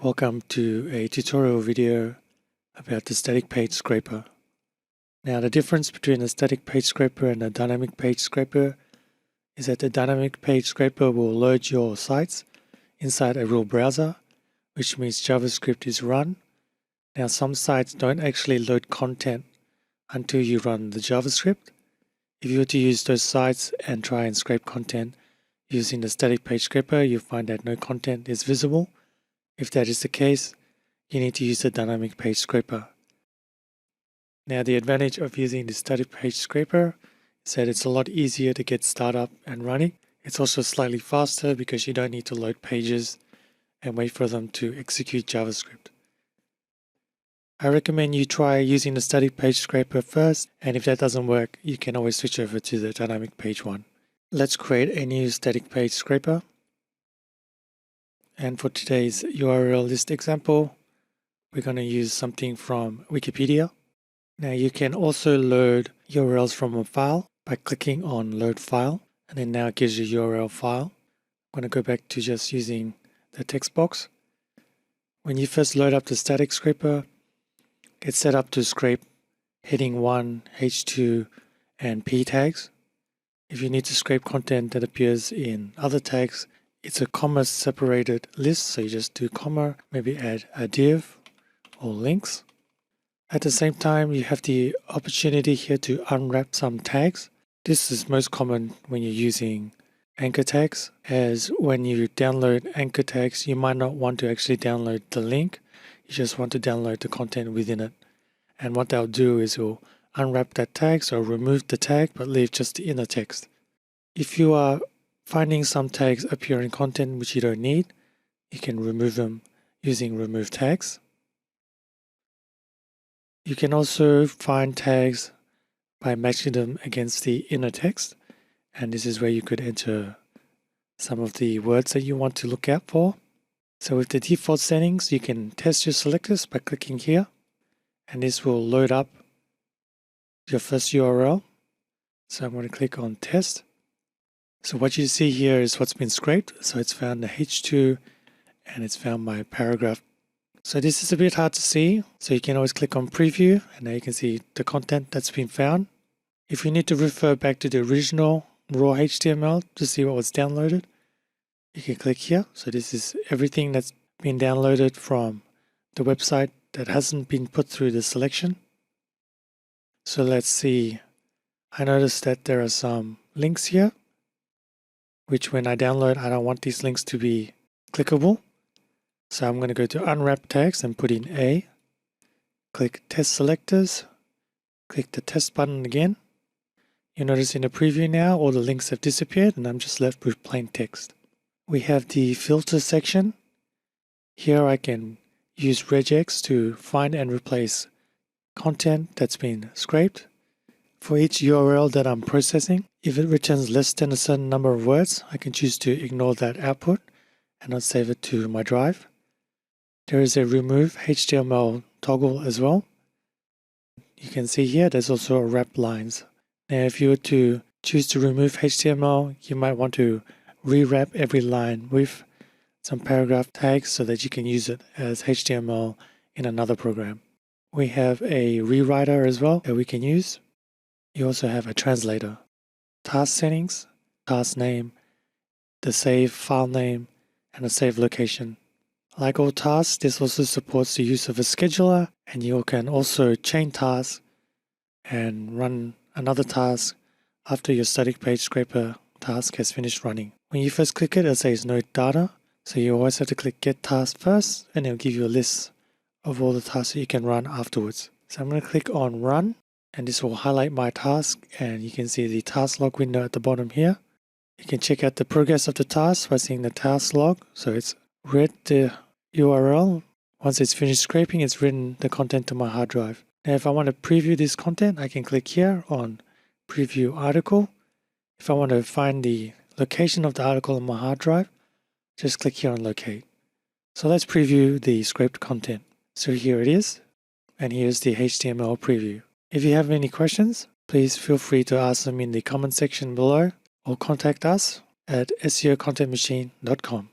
Welcome to a tutorial video about the static page scraper. Now the difference between a static page scraper and a dynamic page scraper is that the dynamic page scraper will load your sites inside a real browser, which means JavaScript is run. Now some sites don't actually load content until you run the JavaScript. If you were to use those sites and try and scrape content using the static page scraper, you'll find that no content is visible. If that is the case, you need to use the dynamic page scraper. Now the advantage of using the static page scraper is that it's a lot easier to get started up and running. It's also slightly faster because you don't need to load pages and wait for them to execute JavaScript. I recommend you try using the static page scraper first, and if that doesn't work, you can always switch over to the dynamic page one. Let's create a new static page scraper. And for today's URL list example, we're going to use something from Wikipedia. Now you can also load URLs from a file by clicking on load file, and then now it gives you URL file. I'm going to go back to just using the text box. When you first load up the static scraper, it's set up to scrape heading 1, H2, and P tags. If you need to scrape content that appears in other tags, it's a comma separated list, so you just do comma, maybe add a div or links. At the same time, you have the opportunity here to unwrap some tags. This is most common when you're using anchor tags, as when you download anchor tags, you might not want to actually download the link, you just want to download the content within it. And what they'll do is it'll unwrap that tag, so remove the tag but leave just the inner text. If you are finding some tags appear in content which you don't need, you can remove them using remove tags. You can also find tags by matching them against the inner text, and this is where you could enter some of the words that you want to look out for. So with the default settings, you can test your selectors by clicking here, and this will load up your first URL. So I'm going to click on test. So what you see here is what's been scraped. So it's found the H2 and it's found my paragraph. So this is a bit hard to see. So you can always click on preview and now you can see the content that's been found. If you need to refer back to the original raw HTML to see what was downloaded, you can click here. So this is everything that's been downloaded from the website that hasn't been put through the selection. So let's see. I noticed that there are some links here, which when I download, I don't want these links to be clickable. So I'm going to go to unwrap tags and put in A, click test selectors, click the test button again. You'll notice in the preview now, all the links have disappeared and I'm just left with plain text. We have the filter section. Here I can use regex to find and replace content that's been scraped. For each URL that I'm processing, if it returns less than a certain number of words, I can choose to ignore that output and not save it to my drive. There is a remove HTML toggle as well. You can see here there's also a wrap lines. Now if you were to choose to remove HTML, you might want to rewrap every line with some paragraph tags so that you can use it as HTML in another program. We have a rewriter as well that we can use. You also have a translator, task settings, task name, the save file name, and a save location. Like all tasks, this also supports the use of a scheduler, and you can also chain tasks and run another task after your static page scraper task has finished running. When you first click it, it says no data, so you always have to click get task first, and it'll give you a list of all the tasks that you can run afterwards. So I'm going to click on run. And this will highlight my task, and you can see the task log window at the bottom here. You can check out the progress of the task by seeing the task log. So it's read the URL. Once it's finished scraping, it's written the content to my hard drive. Now if I want to preview this content, I can click here on preview article. If I want to find the location of the article on my hard drive, just click here on locate. So let's preview the scraped content. So here it is, and here's the HTML preview. If you have any questions, please feel free to ask them in the comment section below or contact us at seocontentmachine.com.